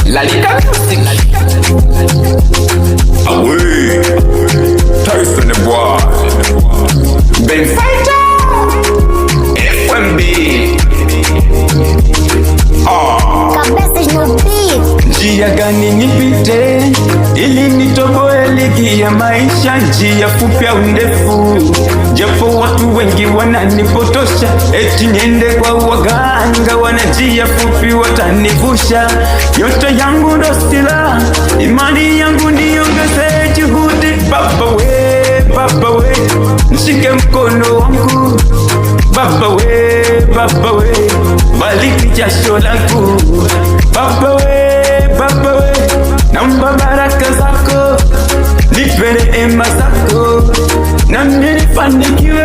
Lalika Music. Ah oui, Tyson the boy, Ben Fighter, FMB. Cabeças no beat. Njia gani nipite ili nitoboe ligi ya maisha? Njia fupi au ndefu? Japo watu wengi wananipotosha, eti niende kwa waganga, wana njia fupi watanivusha. Nyota yangu ndo silaha, imani yangu niongeze juhudi. Baba we, nishike mkono wangu. Baba we, bariki jasho langu. Baba we, naomba baraka zako, nipe neema zako, na nifanikiwe